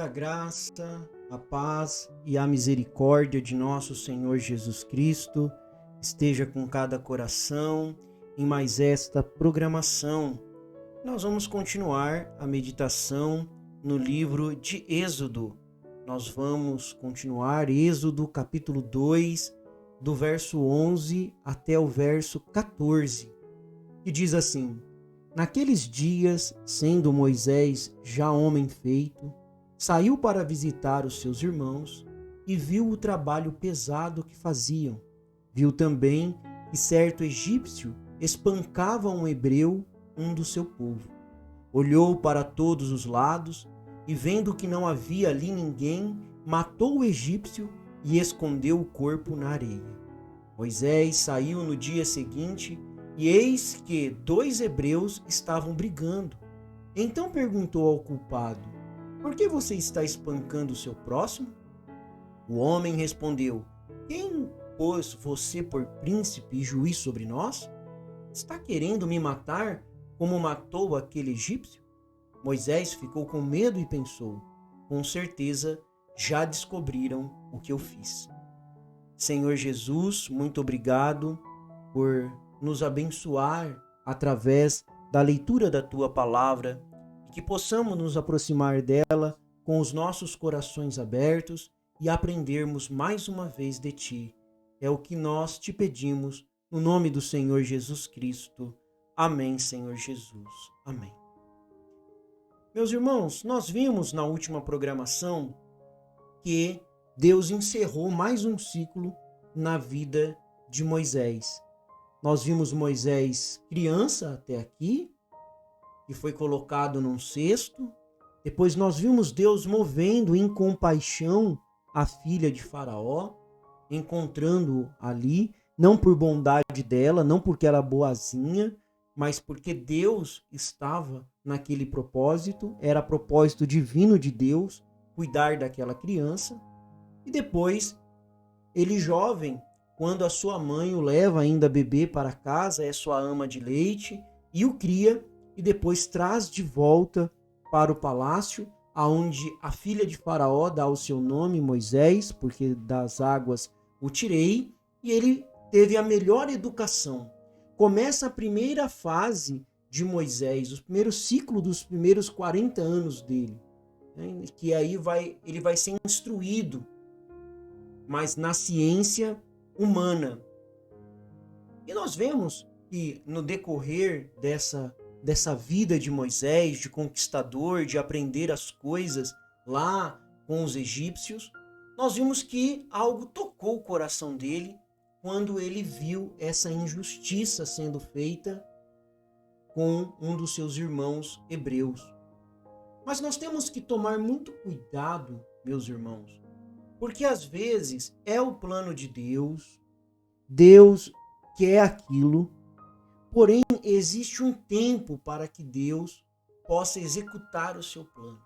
a graça, a paz e a misericórdia de nosso Senhor Jesus Cristo esteja com cada coração em mais esta programação. Nós vamos continuar a meditação no livro de Êxodo. Nós vamos continuar Êxodo capítulo 2, do verso 11 até o verso 14, que diz assim: Naqueles dias, sendo Moisés já homem feito, saiu para visitar os seus irmãos e viu o trabalho pesado que faziam. Viu também que certo egípcio espancava um hebreu, um do seu povo. Olhou para todos os lados e, vendo que não havia ali ninguém, matou o egípcio e escondeu o corpo na areia. Moisés saiu no dia seguinte e eis que 2 hebreus estavam brigando. Então perguntou ao culpado: Por que você está espancando o seu próximo? O homem respondeu: Quem pôs você por príncipe e juiz sobre nós? Está querendo me matar como matou aquele egípcio? Moisés ficou com medo e pensou: Com certeza já descobriram o que eu fiz. Senhor Jesus, muito obrigado por nos abençoar através da leitura da Tua Palavra e que possamos nos aproximar dela com os nossos corações abertos e aprendermos mais uma vez de Ti. É o que nós te pedimos no nome do Senhor Jesus Cristo. Amém, Senhor Jesus. Amém. Meus irmãos, nós vimos na última programação que Deus encerrou mais um ciclo na vida de Moisés. Nós vimos Moisés criança até aqui, que foi colocado num cesto. Depois nós vimos Deus movendo em compaixão a filha de Faraó, encontrando ali, não por bondade dela, não porque era boazinha, mas porque Deus estava naquele propósito, era propósito divino de Deus, cuidar daquela criança. E depois, ele jovem, quando a sua mãe o leva ainda bebê para casa, é sua ama de leite, e o cria, e depois traz de volta para o palácio, aonde a filha de Faraó dá o seu nome, Moisés, porque das águas o tirei, e ele teve a melhor educação. Começa a primeira fase de Moisés, o primeiro ciclo dos primeiros 40 anos dele, né? Que aí ele vai ser instruído, mas na ciência humana. E nós vemos que no decorrer dessa vida de Moisés, de conquistador, de aprender as coisas lá com os egípcios, nós vimos que algo tocou o coração dele quando ele viu essa injustiça sendo feita com um dos seus irmãos hebreus. Mas nós temos que tomar muito cuidado, meus irmãos, porque às vezes é o plano de Deus, Deus quer aquilo, porém existe um tempo para que Deus possa executar o seu plano.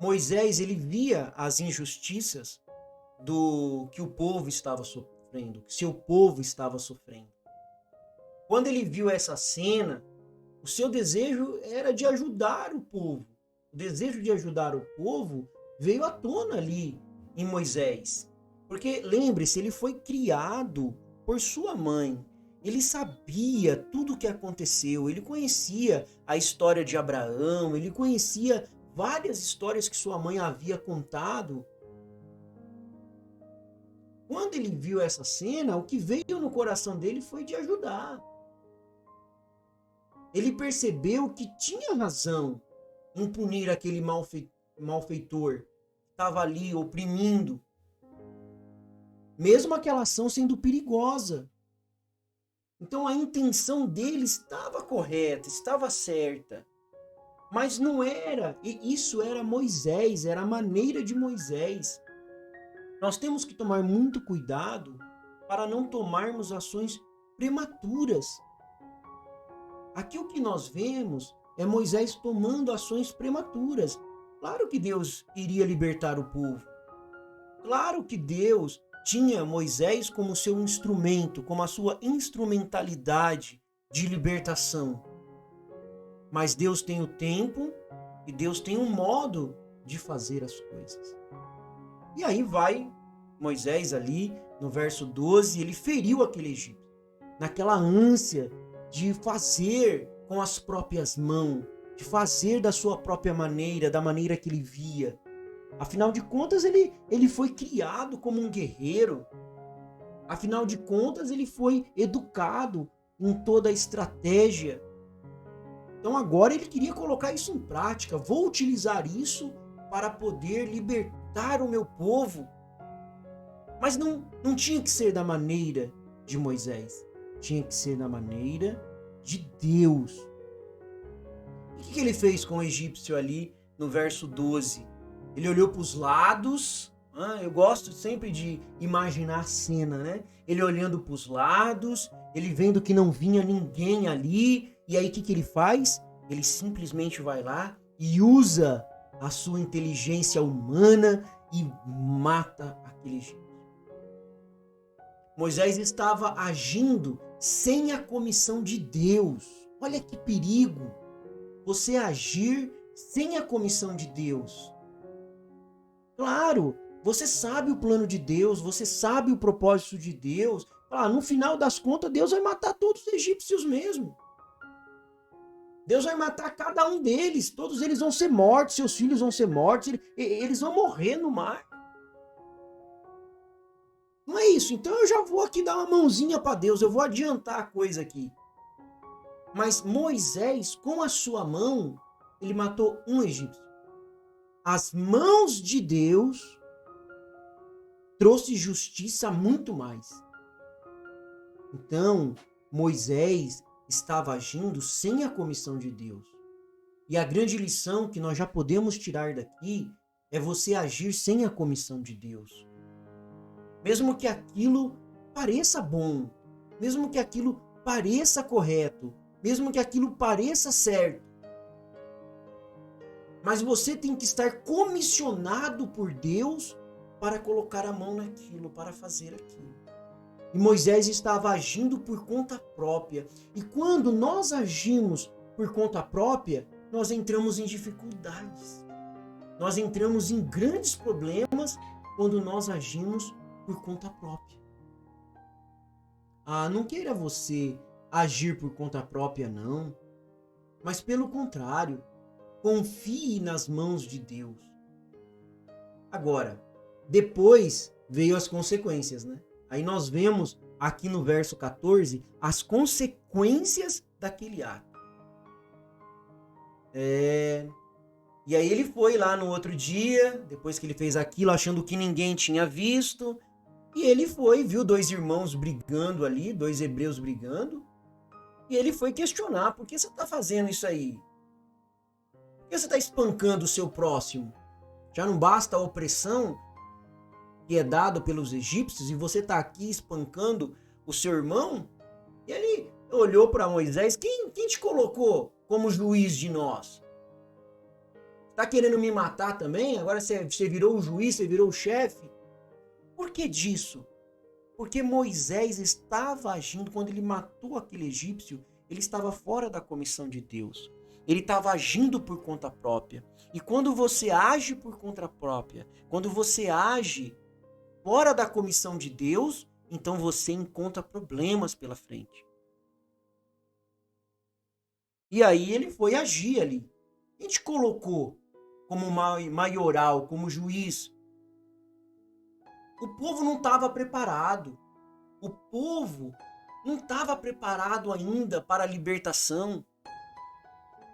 Moisés, ele via as injustiças do que o povo estava sofrendo, que seu povo estava sofrendo. Quando ele viu essa cena, o seu desejo era de ajudar o povo. O desejo de ajudar o povo veio à tona ali em Moisés. Porque, lembre-se, ele foi criado por sua mãe. Ele sabia tudo o que aconteceu. Ele conhecia a história de Abraão. Ele conhecia várias histórias que sua mãe havia contado. Quando ele viu essa cena, o que veio no coração dele foi de ajudar. Ele percebeu que tinha razão em punir aquele malfeitor que estava ali oprimindo, mesmo aquela ação sendo perigosa. Então a intenção dele estava correta, estava certa, mas não era, e isso era Moisés, era a maneira de Moisés. Nós temos que tomar muito cuidado para não tomarmos ações prematuras. Aqui o que nós vemos é Moisés tomando ações prematuras. Claro que Deus iria libertar o povo. Claro que Deus tinha Moisés como seu instrumento, como a sua instrumentalidade de libertação. Mas Deus tem o tempo e Deus tem um modo de fazer as coisas. E aí vai Moisés ali, no verso 12, ele feriu aquele egípcio, naquela ânsia de fazer com as próprias mãos, de fazer da sua própria maneira, da maneira que ele via. Afinal de contas, ele foi criado como um guerreiro. Afinal de contas, ele foi educado em toda a estratégia. Então agora ele queria colocar isso em prática. Vou utilizar isso para poder libertar o meu povo. Mas não tinha que ser da maneira de Moisés. Tinha que ser da maneira de Deus. E o que ele fez com o egípcio ali no verso 12? Ele olhou para os lados. Eu gosto sempre de imaginar a cena, né? Ele olhando para os lados, ele vendo que não vinha ninguém ali. E aí o que ele faz? Ele simplesmente vai lá e usa a sua inteligência humana e mata aquele egípcio. Moisés estava agindo sem a comissão de Deus. Olha que perigo! Você agir sem a comissão de Deus. Claro, você sabe o plano de Deus, você sabe o propósito de Deus. No final das contas, Deus vai matar todos os egípcios mesmo. Deus vai matar cada um deles. Todos eles vão ser mortos, seus filhos vão ser mortos, eles vão morrer no mar. Não é isso. Então eu já vou aqui dar uma mãozinha para Deus, eu vou adiantar a coisa aqui. Mas Moisés, com a sua mão, ele matou um egípcio. As mãos de Deus trouxe justiça muito mais. Então, Moisés estava agindo sem a comissão de Deus. E a grande lição que nós já podemos tirar daqui é você agir sem a comissão de Deus. Mesmo que aquilo pareça bom, mesmo que aquilo pareça correto, mesmo que aquilo pareça certo. Mas você tem que estar comissionado por Deus para colocar a mão naquilo, para fazer aquilo. E Moisés estava agindo por conta própria. E quando nós agimos por conta própria, nós entramos em dificuldades. Nós entramos em grandes problemas quando nós agimos por conta própria. Não queira você agir por conta própria, não. Mas pelo contrário, confie nas mãos de Deus. Agora, depois veio as consequências, né? Aí nós vemos aqui no verso 14 as consequências daquele ato. E aí ele foi lá no outro dia, depois que ele fez aquilo, achando que ninguém tinha visto. E ele foi, viu dois irmãos brigando ali, dois hebreus brigando. E ele foi questionar, por que você está fazendo isso aí? Por que você está espancando o seu próximo? Já não basta a opressão que é dada pelos egípcios e você está aqui espancando o seu irmão? E ele olhou para Moisés, quem te colocou como juiz de nós? Está querendo me matar também? Agora você virou o juiz, você virou o chefe? Por que disso? Porque Moisés estava agindo, quando ele matou aquele egípcio, ele estava fora da comissão de Deus. Ele estava agindo por conta própria. E quando você age por conta própria, quando você age fora da comissão de Deus, então você encontra problemas pela frente. E aí ele foi agir ali. A gente colocou como maioral, como juiz. O povo não estava preparado. O povo não estava preparado ainda para a libertação.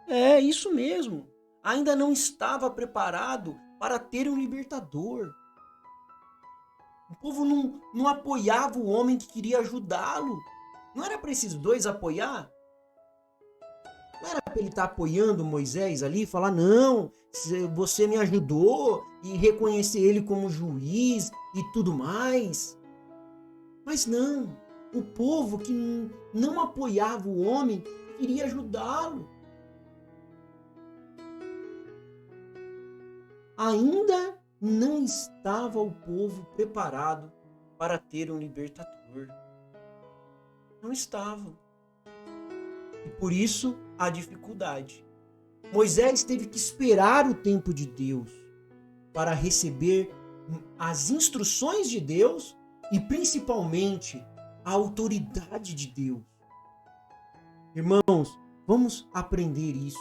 É isso mesmo. Ainda não estava preparado para ter um libertador. O povo não apoiava o homem que queria ajudá-lo. Não era para esses dois apoiar? Não era para ele estar apoiando Moisés ali e falar, não, você me ajudou, e reconhecer ele como juiz e tudo mais. Mas não, o povo que não apoiava o homem queria ajudá-lo. Ainda não estava o povo preparado para ter um libertador. Não estava. E por isso a dificuldade. Moisés teve que esperar o tempo de Deus. para receber as instruções de Deus e principalmente a autoridade de Deus. Irmãos, vamos aprender isso.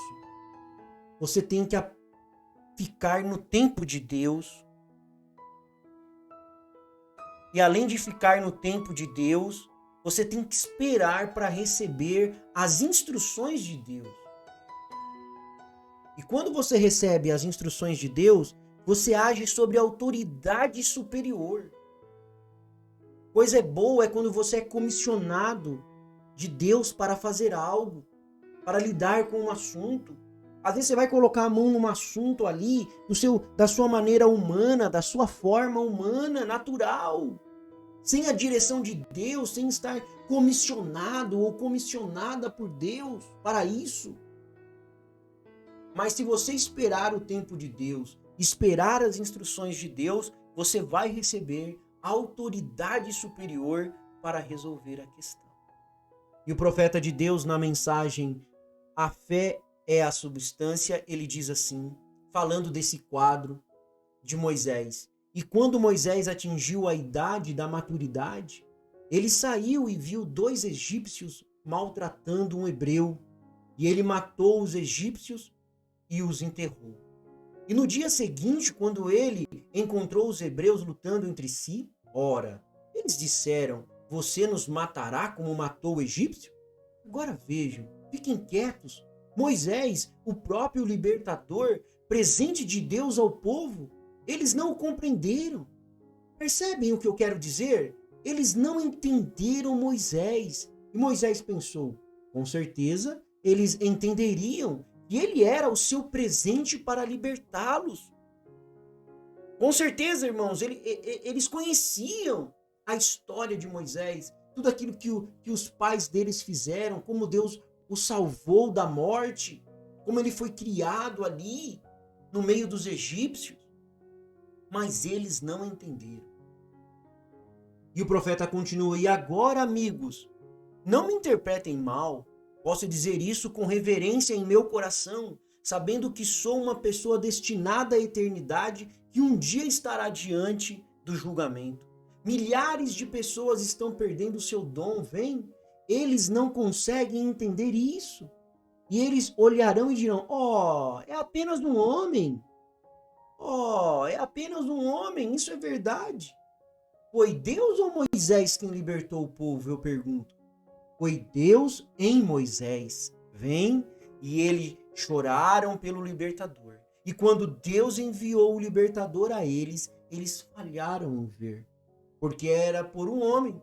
Você tem que ficar no tempo de Deus. E além de ficar no tempo de Deus, você tem que esperar para receber as instruções de Deus. E quando você recebe as instruções de Deus, você age sobre a autoridade superior. Coisa boa é quando você é comissionado de Deus para fazer algo, para lidar com um assunto. Às vezes você vai colocar a mão num assunto ali, da sua maneira humana, da sua forma humana, natural. Sem a direção de Deus, sem estar comissionado ou comissionada por Deus para isso. Mas se você esperar o tempo de Deus, esperar as instruções de Deus, você vai receber autoridade superior para resolver a questão. E o profeta de Deus, na mensagem A Fé é a Substância, ele diz assim, falando desse quadro de Moisés. E quando Moisés atingiu a idade da maturidade, ele saiu e viu 2 egípcios maltratando um hebreu, e ele matou os egípcios e os enterrou. E no dia seguinte, quando ele encontrou os hebreus lutando entre si, ora, eles disseram, você nos matará como matou o egípcio? Agora vejam, fiquem quietos. Moisés, o próprio libertador, presente de Deus ao povo, eles não o compreenderam. Percebem o que eu quero dizer? Eles não entenderam Moisés. E Moisés pensou, com certeza, eles entenderiam que ele era o seu presente para libertá-los. Com certeza, irmãos, eles conheciam a história de Moisés, tudo aquilo que os pais deles fizeram, como Deus o salvou da morte, como ele foi criado ali, no meio dos egípcios. Mas eles não entenderam. E o profeta continua, e agora, amigos, não me interpretem mal, posso dizer isso com reverência em meu coração, sabendo que sou uma pessoa destinada à eternidade que um dia estará diante do julgamento. Milhares de pessoas estão perdendo o seu dom, vem? Eles não conseguem entender isso. E eles olharão e dirão, é apenas um homem. É apenas um homem, isso é verdade. Foi Deus ou Moisés quem libertou o povo, eu pergunto? Foi Deus em Moisés. Vem, e eles choraram pelo libertador. E quando Deus enviou o libertador a eles, eles falharam em ver. Porque era por um homem.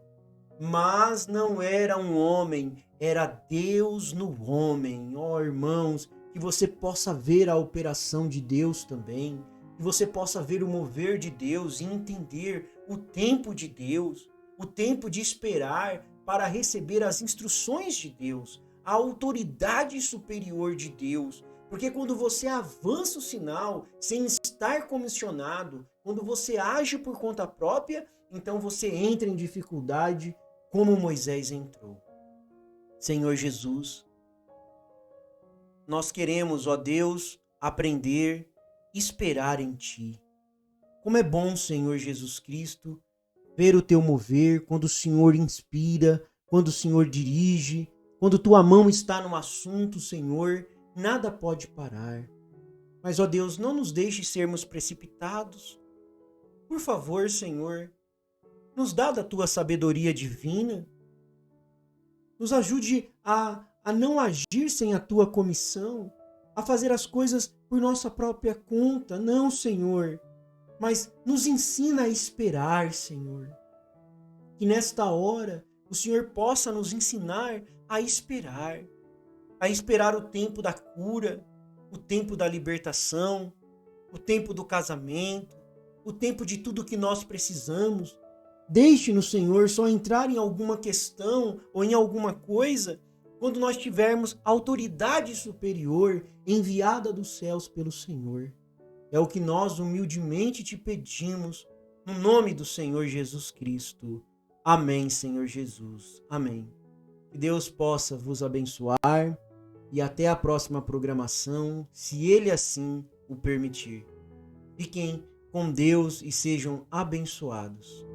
Mas não era um homem, era Deus no homem. Irmãos, que você possa ver a operação de Deus também. Que você possa ver o mover de Deus e entender o tempo de Deus. O tempo de esperar para receber as instruções de Deus. A autoridade superior de Deus. Porque quando você avança o sinal sem estar comissionado, quando você age por conta própria, então você entra em dificuldade como Moisés entrou. Senhor Jesus, nós queremos, ó Deus, aprender, esperar em Ti. Como é bom, Senhor Jesus Cristo, ver o Teu mover, quando o Senhor inspira, quando o Senhor dirige, quando Tua mão está no assunto, Senhor, nada pode parar. Mas, ó Deus, não nos deixe sermos precipitados. Por favor, Senhor, nos dá da Tua sabedoria divina. Nos ajude a não agir sem a Tua comissão, a fazer as coisas por nossa própria conta. Não, Senhor, mas nos ensina a esperar, Senhor. Que nesta hora o Senhor possa nos ensinar a esperar o tempo da cura, o tempo da libertação, o tempo do casamento, o tempo de tudo que nós precisamos. Deixe-nos, Senhor, só entrar em alguma questão ou em alguma coisa quando nós tivermos autoridade superior enviada dos céus pelo Senhor. É o que nós humildemente te pedimos, no nome do Senhor Jesus Cristo. Amém, Senhor Jesus. Amém. Que Deus possa vos abençoar e até a próxima programação, se Ele assim o permitir. Fiquem com Deus e sejam abençoados.